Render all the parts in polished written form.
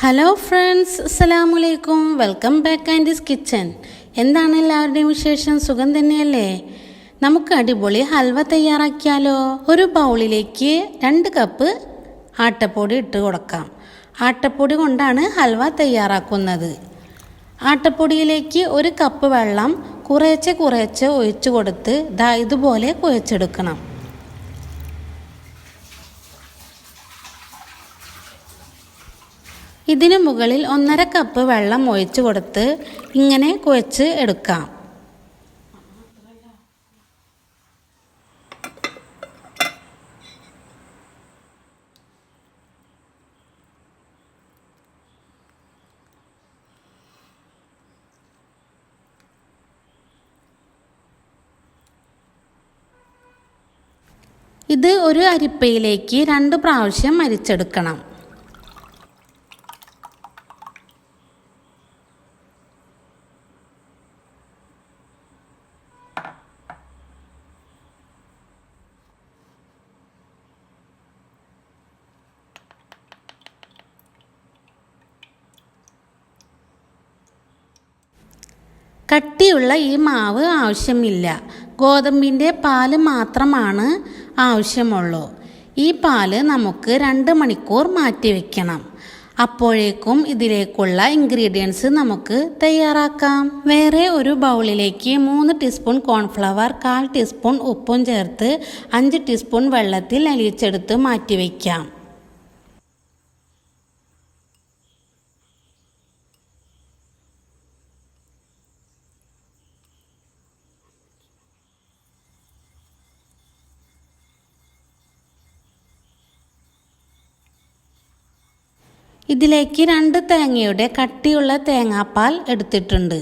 Hello friends, അസ്സലാമു അലൈക്കും. Welcome back Andes kitchen. എന്താണ് എല്ലാവരുടെയും വിശേഷം? സുഖം തന്നെയല്ലേ? നമുക്ക് അടിപൊളി ഹൽവ തയ്യാറാക്കിയാലോ? ഒരു ബൗളിലേക്ക് 2 കപ്പ് ആട്ടപ്പൊടി ഇട്ട് കൊടുക്കാം. ആട്ടപ്പൊടി കൊണ്ടാണ് ഹൽവ തയ്യാറാക്കുന്നത്. ആട്ടപ്പൊടിയിലേക്ക് 1 കപ്പ് വെള്ളം കുറേശ്ശെ ഒഴിച്ചു കൊടുത്ത് ഇതുപോലെ കുഴച്ചെടുക്കണം. ഇതിനു മുകളിൽ 1.5 കപ്പ് വെള്ളം ഒഴിച്ചു കൊടുത്ത് ഇങ്ങനെ കുഴച്ച് എടുക്കാം. ഇത് ഒരു അരിപ്പയിലേക്ക് 2 പ്രാവശ്യം അരിച്ചെടുക്കണം. കട്ടിയുള്ള ഈ മാവ് ആവശ്യമില്ല. ഗോതമ്പിൻ്റെ പാല് മാത്രമാണ് ആവശ്യമുള്ളൂ. ഈ പാല് നമുക്ക് 2 മണിക്കൂർ മാറ്റി വയ്ക്കണം. അപ്പോഴേക്കും ഇതിലേക്കുള്ള ഇൻഗ്രീഡിയൻസ് നമുക്ക് തയ്യാറാക്കാം. വേറെ ഒരു ബൗളിലേക്ക് 3 ടീസ്പൂൺ കോൺഫ്ലവർ, 1/4 ടീസ്പൂൺ ഉപ്പും ചേർത്ത് 5 ടീസ്പൂൺ വെള്ളത്തിൽ അലിയിച്ചെടുത്ത് മാറ്റി വയ്ക്കാം. ഇതിലേക്ക് 2 തേങ്ങയുടെ കട്ടിയുള്ള തേങ്ങാപ്പാൽ എടുത്തിട്ടുണ്ട്.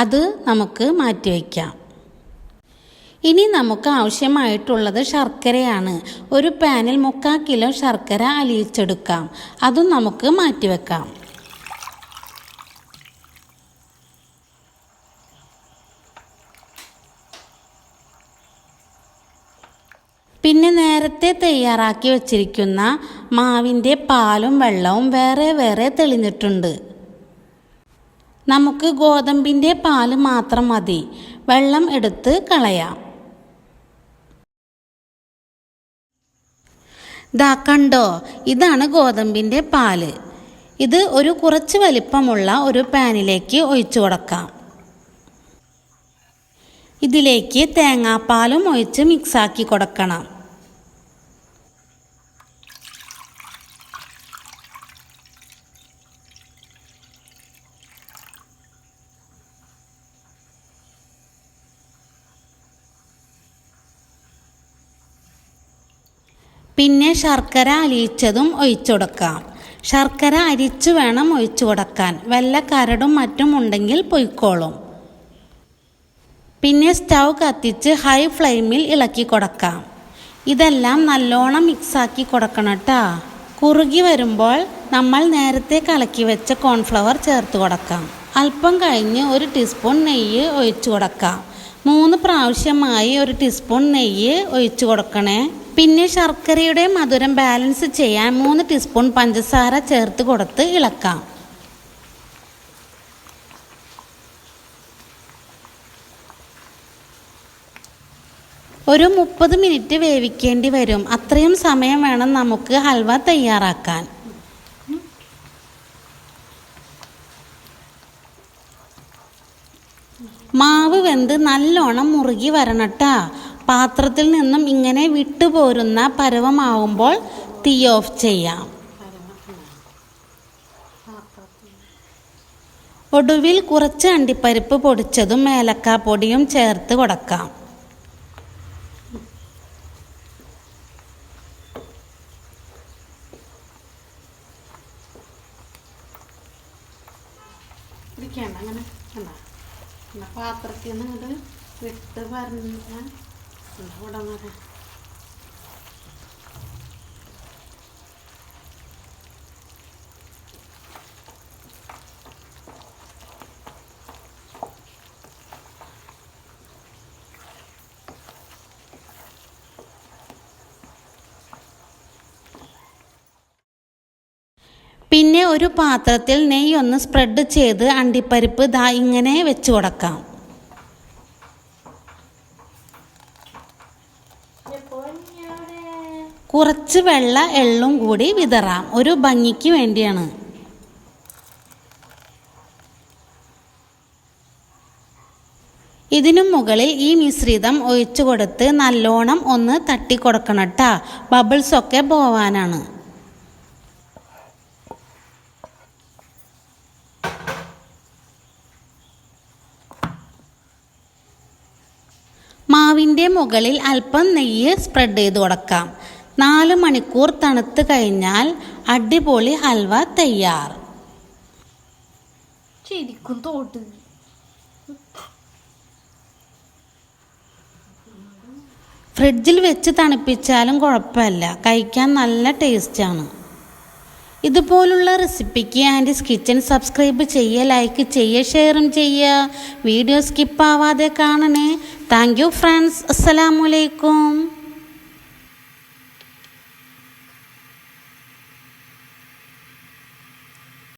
അത് നമുക്ക് മാറ്റിവെക്കാം. ഇനി നമുക്ക് ആവശ്യമായിട്ടുള്ളത് ശർക്കരയാണ്. ഒരു പാനിൽ 3/4 കിലോ ശർക്കര അലിയിച്ചെടുക്കാം. അതും നമുക്ക് മാറ്റിവെക്കാം. പിന്നെ നേരത്തെ തയ്യാറാക്കി വച്ചിരിക്കുന്ന മാവിൻ്റെ പാലും വെള്ളവും വേറെ തെളിഞ്ഞിട്ടുണ്ട്. നമുക്ക് ഗോതമ്പിൻ്റെ പാല് മാത്രം മതി. വെള്ളം എടുത്ത് കളയാം. കണ്ടോ, ഇതാണ് ഗോതമ്പിൻ്റെ പാല്. ഇത് കുറച്ച് വലിപ്പമുള്ള ഒരു പാനിലേക്ക് ഒഴിച്ചു കൊടുക്കാം. ഇതിലേക്ക് തേങ്ങാപ്പാലും ഒഴിച്ച് മിക്സാക്കി കൊടുക്കണം. പിന്നെ ശർക്കര അലിയിച്ചതും ഒഴിച്ചു കൊടുക്കാം. ശർക്കര അരിച്ചു വേണം ഒഴിച്ചു കൊടുക്കാൻ. വല്ല കരടും മറ്റും ഉണ്ടെങ്കിൽ പൊയ്ക്കോളും. പിന്നെ സ്റ്റൗ കത്തിച്ച് ഹൈ ഫ്ലെയിമിൽ ഇളക്കി കൊടുക്കാം. ഇതെല്ലാം നല്ലോണം മിക്സാക്കി കൊടുക്കണം കേട്ടോ. കുറുകി വരുമ്പോൾ നമ്മൾ നേരത്തെ കലക്കി വെച്ച കോൺഫ്ലവർ ചേർത്ത് കൊടുക്കാം. അല്പം കഴിഞ്ഞ് 1 ടീസ്പൂൺ നെയ്യ് ഒഴിച്ചു കൊടുക്കാം. 3 പ്രാവശ്യമായി 1 ടീസ്പൂൺ നെയ്യ് ഒഴിച്ചു കൊടുക്കണേ. പിന്നെ ശർക്കരയുടെ മധുരം ബാലൻസ് ചെയ്യാൻ 3 ടീസ്പൂൺ പഞ്ചസാര ചേർത്ത് കൊടുത്ത് ഇളക്കാം. ഒരു 30 മിനിറ്റ് വേവിക്കേണ്ടി വരും. അത്രയും സമയം വേണം നമുക്ക് ഹൽവ തയ്യാറാക്കാൻ. മാവ് വെന്ത് നല്ലോണം മുറുകി വരണട്ടാ. പാത്രത്തിൽ നിന്നും ഇങ്ങനെ വിട്ടുപോരുന്ന പരുവമാവുമ്പോൾ തീ ഓഫ് ചെയ്യാം. ഒടുവിൽ കുറച്ച് അണ്ടിപ്പരിപ്പ് പൊടിച്ചതും ഏലക്കാപ്പൊടിയും ചേർത്ത് കൊടുക്കാം. പാത്രത്തിൽ നിന്ന് വിട്ട് പറഞ്ഞാൽ ഉടൻ വരാം. പിന്നെ ഒരു പാത്രത്തിൽ നെയ്യ് ഒന്ന് സ്പ്രെഡ് ചെയ്ത് അണ്ടിപ്പരിപ്പ് ദാ ഇങ്ങനെ വെച്ച് കൊടുക്കാം. കുറച്ച് വെള്ള എള്ളും കൂടി വിതറാം, ഒരു ഭംഗിക്ക് വേണ്ടിയാണ്. ഇതിനു മുകളിൽ ഈ മിശ്രിതം ഒഴിച്ചു കൊടുത്ത് നല്ലോണം ഒന്ന് തട്ടി കൊടുക്കണം കേട്ടോ, ബബിൾസൊക്കെ പോവാനാണ്. മാവിൻ്റെ മുകളിൽ അല്പം നെയ്യ് സ്പ്രെഡ് ചെയ്ത് കൊടുക്കാം. 4 മണിക്കൂർ തണുത്ത് കഴിഞ്ഞാൽ അടിപൊളി ഹൽവ തയ്യാർ. ശരിക്കും തോട്ട് ഫ്രിഡ്ജിൽ വെച്ച് തണുപ്പിച്ചാലും കുഴപ്പമില്ല, കഴിക്കാൻ നല്ല ടേസ്റ്റാണ്. ഇതുപോലുള്ള റെസിപ്പിക്ക് ആൻറ്റീസ് കിച്ചൻ സബ്സ്ക്രൈബ് ചെയ്യുക, ലൈക്ക് ചെയ്യുക, ഷെയറും ചെയ്യുക. വീഡിയോ സ്കിപ്പ് ആവാതെ കാണണേ. Thank you friends. അസ്സലാമു അലൈക്കും.